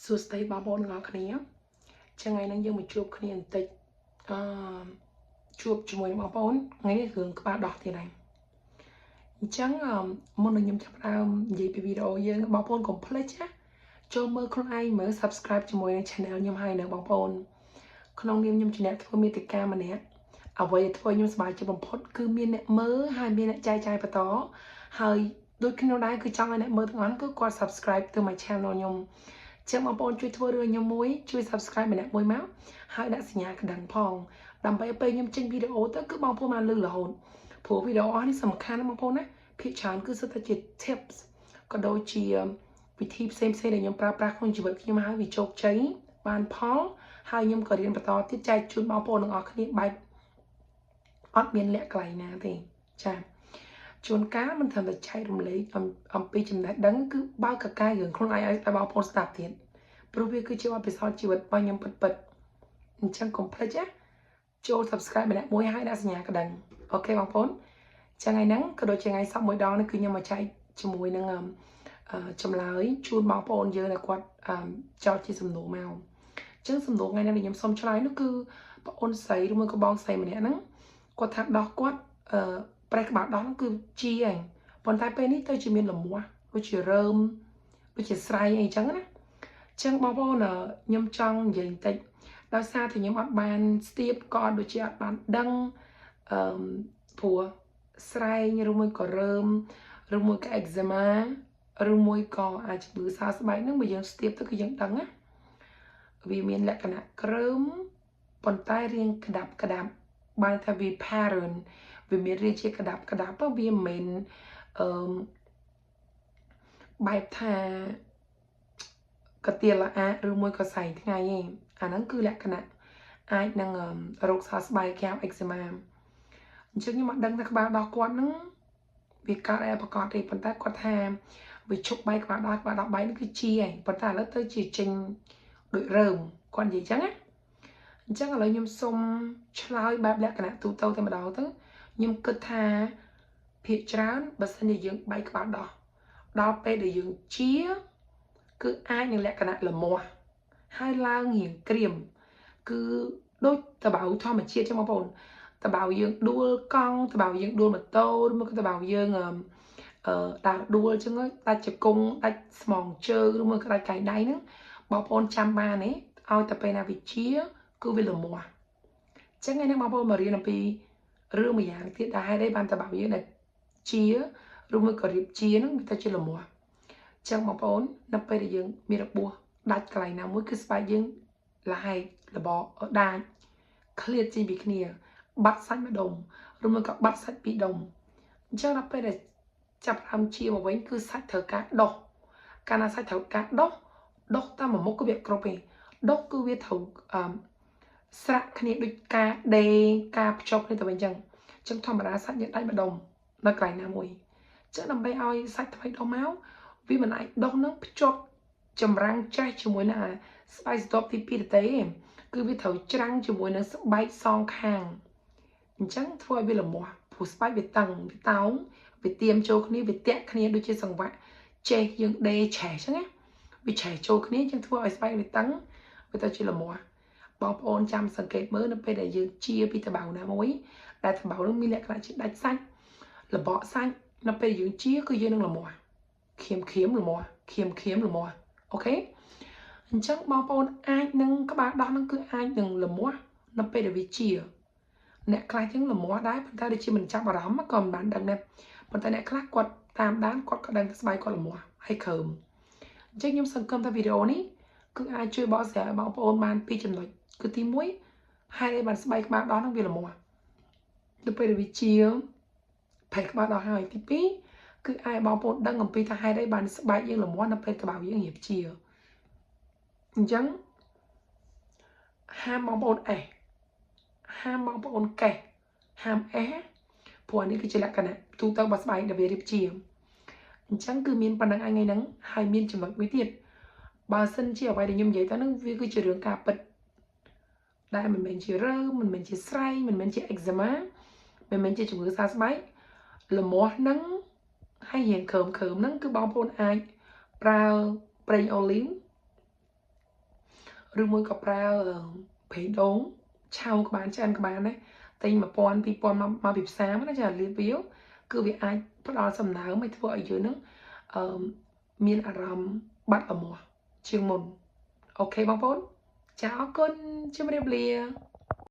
សួស្តីបងប្អូនទាំងអស់គ្នាចឹងថ្ងៃនេះយើងមកជួបគ្នាបន្តិចជួបជាមួយបងប្អូនថ្ងៃនេះរឿងក្បាលដោះទៀតហើយអញ្ចឹងមុននឹងខ្ញុំចាប់ផ្ដើមនិយាយពីវីដេអូយើងបងប្អូនកុំភ្លេចណាចូលមើលខ្លួនឯងមើល Subscribe ជាមួយនឹង Channel ខ្ញុំហើយនៅបងប្អូនក្នុងនាមខ្ញុំជាអ្នកធ្វើមាតិកាម្នាក់អ្វីដែលធ្វើខ្ញុំសប្បាយចិត្តបំផុតគឺមានអ្នកមើលហើយមានអ្នកចែកចាយបន្តហើយដូចខ្ញុំដែរគឺចង់ឲ្យអ្នកមើលទាំងអស់គឺគាត់ Subscribe ទៅ my channel ខ្ញុំចឹងបងប្អូនជួយធ្វើរឿងខ្ញុំមួយជួយ Subscribe ម្នាក់មួយមកហើយដាក់សញ្ញាកណ្ដឹងផងដើម្បីពេលខ្ញុំចេញវីដេអូទៅគឺបងប្អូនបានលឺរហូតព្រោះវីដេអូអស់នេះសំខាន់ណាស់បងប្អូនណាភាគច្រើនគឺសុទ្ធតែជា tips ក៏ដូចជាវិធីផ្សេងៗដែលខ្ញុំប្រើប្រាស់ក្នុងជីវិតខ្ញុំហើយវាជោគជ័យបានផលហើយខ្ញុំក៏រៀនបន្តទៀតចែកជូនបងប្អូនទាំងអស់គ្នាបែបអត់មានលក្ខកន្លែងណាទេចា៎ជួនកាលមិនត្រឹមតែចែករំលែកអំពីចំណេះដឹងគឺបើកកកាយរឿងខ្លួនឯងឲ្យបងប្អូនស្ដាប់ទៀតព្រោះវាគឺជាបទពិសោធន៍ជីវិតរបស់ខ្ញុំពិតអញ្ចឹងកុំភ្លេចណាចូល Subscribe ម្នាក់មួយហើយដាក់សញ្ញាកណ្ដឹងអូខេបងប្អូនចឹងថ្ងៃហ្នឹងក៏ដូចជាថ្ងៃសប្តាហ៍មួយដងនេះគឺខ្ញុំមកចែកជាមួយនឹងចម្លើយជូនបងប្អូនយើងដែលគាត់ចោទជាសំណួរមកអញ្ចឹងសំណួរថ្ងៃនេះខ្ញុំសូមឆ្លើយនោះគឺបងអូនស្រីឬមួយក៏បងស្រីម្នាក់ហ្នឹងគាត់ថាដោះគាត់ប្រេះក្បាលដោះហ្នឹងគឺជាឯងប៉ុន្តែពេលនេះទៅជាមានលមាស់ដូចជារើមដូចជាស្រែអីចឹងណាចឹងបងប្អូនខ្ញុំចង់និយាយបន្តិចដោយសារតែខ្ញុំអត់បានស្ទាបក៏អត់ដូចជាអត់បានដឹងព្រោះស្រែងឬមួយក៏រើមឬមួយក៏ eczema ឬមួយក៏អាចជំងឺសើស្បែកហ្នឹងបើយើងស្ទាបទៅគឺយើងដឹងណាវាមានលក្ខណៈគ្រើមប៉ុន្តែរាងក្តាប់បានថាវា pattern វាមានរាងជាក្តាប់វាមិនមែនបែបថាកាទៀលល្អាឬមួយក៏សែងថ្ងៃឯងអាហ្នឹងគឺលក្ខណៈអាចនឹងរោគសើស្បែកគេហៅ eczema អញ្ចឹងខ្ញុំអត់ដឹងថាក្បាលដោះគាត់ហ្នឹងវាកើតអីប្រកបទេប៉ុន្តែគាត់ថាវាឈប់បែកក្បាលដោះបែកនេះគឺជាឯងប៉ុន្តែឥឡូវទៅជាចេញដូចរើមគាត់និយាយចឹងណាអញ្ចឹងឥឡូវខ្ញុំសុំឆ្លើយបែបលក្ខណៈទូទៅតែម្ដងទៅខ្ញុំគិតថាភាគច្រើនបើសិនជាយើងបែកក្បាលដោះដល់ពេលដែលយើងជាគឺអាចនឹងលក្ខណៈលមាស់ហើយឡើងរៀងក្រៀមគឺដូចតបៅធម្មជាតិចឹងបងប្អូនតបៅយើងដួលកង់តបៅយើងដួលម៉ូតូឬមកតបៅយើងដើរដួលចឹងដាច់ជង្គង់ដាច់ស្មងជើងឬមកដាច់កែងដៃហ្នឹងបងប្អូនចាំបានទេឲ្យតែពេលណាវាជាគឺវាលមាស់ចឹងថ្ងៃនេះបងប្អូនមករៀនអំពីរឿងមួយយ៉ាងទៀតដែលហេតុអីបានតបៅយើងដែលជាឬមួយក៏រៀបជាហ្នឹងវាទៅជាលមាស់ចឹងបងប្អូននៅពេលដែលយើងមានរបួសដាច់កន្លែងណាមួយគឺស្បែកយើងលហែករបដាច់ឃ្លាតចេញពីគ្នាបាត់សាច់ម្ដុំឬមួយក៏បាត់សាច់ពីរដុំអញ្ចឹងដល់ពេលដែលចាប់ផ្ដើមជាមកវិញគឺសាច់ត្រូវការដុសកាលណាសាច់ត្រូវការដុសតាមមួយមុខគឺវាគ្រប់ទេដុសគឺវាត្រូវស្រាក់គ្នាដូចការដេរការភ្ជាប់គ្នាទៅវិញអញ្ចឹងធម្មតាសាច់យើងដាច់ម្ដុំនៅកន្លែងណាមួយអញ្ចឹងដើម្បីឲ្យសាច់ថ្មីដុសមកវាមិនអាចដុសនឹងភ្ជាប់ចម្រាំងចេះជាមួយនឹងស្បែកស្ទប់ទី2ទៅទេគឺវាត្រូវច្រាំងជាមួយនឹងស្បែកសងខាងអញ្ចឹងធ្វើឲ្យវាលមាស់ព្រោះស្បែកវាតឹងវាតោងវាទៀមចូលគ្នាវាតាក់គ្នាដូចជាសង្វាក់ចេះយើងដេរឆេះអញ្ចឹងណាវាឆេះចូលគ្នាអញ្ចឹងធ្វើឲ្យស្បែកវាតឹងវាទៅជាលមាស់បងប្អូនចាំសង្កេតមើលនៅពេលដែលយើងជាពីតបៅណាមួយដែលតបៅនឹងមានលក្ខណៈជាដាច់សាច់លបកសាច់នៅពេលយើងជាគឺយើងនឹងលមាស់ខៀមលមាស់ខៀមលមាស់អូខេអញ្ចឹងបងប្អូនអាចនឹងក្បាលដោះនឹងគឺអាចនឹងលមាស់នៅពេលដែលវាជាអ្នកខ្លះចឹងលមាស់ដែរប៉ុន្តែដូចជាមិនចាប់អារម្មណ៍ក៏មិនបានដឹងដែរប៉ុន្តែអ្នកខ្លះគាត់តាមដានគាត់ក៏ដឹងថាស្បែកគាត់លមាស់ហើយគ្រើមអញ្ចឹងខ្ញុំសង្ឃឹមថាវីដេអូនេះគឺអាចជួយបកស្រាយឲ្យបងប្អូនបានពីចំណុចគឺទី1ហេតុអីបានស្បែកក្បាលដោះនឹងវាលមាស់នៅពេលដែលវាជាផេះក្បាលដោះហើយទី2គឺអាចបងប្អូនដឹងអំពីថាហេតុអីបានស្បែកយើងលមាស់នៅពេលក្បាលយើងរៀបជាអញ្ចឹងហាមបងប្អូនហាមបងប្អូនកេះហាមព្រោះនេះគឺជាលក្ខណៈទូទៅរបស់ស្បែកដែលវារៀបជាអញ្ចឹងគឺមានប៉ុណ្ណឹងថ្ងៃហ្នឹងហើយមានចំណុចមួយទៀតបើសិនជាអ្វីដែលខ្ញុំនិយាយទៅហ្នឹងវាគឺជារឿងការពិតដែលមិនមែនជារើមិនមែនជាស្រែងមិនមែនជា eczema មិនមែនជាជំងឺសើស្បែកលមាស់ហ្នឹងហើយរៀងគ្រើមហ្នឹងគឺបងប្អូនអាចប្រើប្រេងអូលីវ ឬមួយក៏ប្រើប្រេងដូងឆៅក្បានច្រើនក្បានណាតែ1000 2000មកពីផ្សារណាចាលាបវាគឺវាអាចផ្ដល់សំណើមឲ្យធ្វើឲ្យយើងនឹងមានអារម្មណ៍បាត់ល្មាស់ជាងមុនអូខេបងប្អូនចាអរគុណជម្រាបលា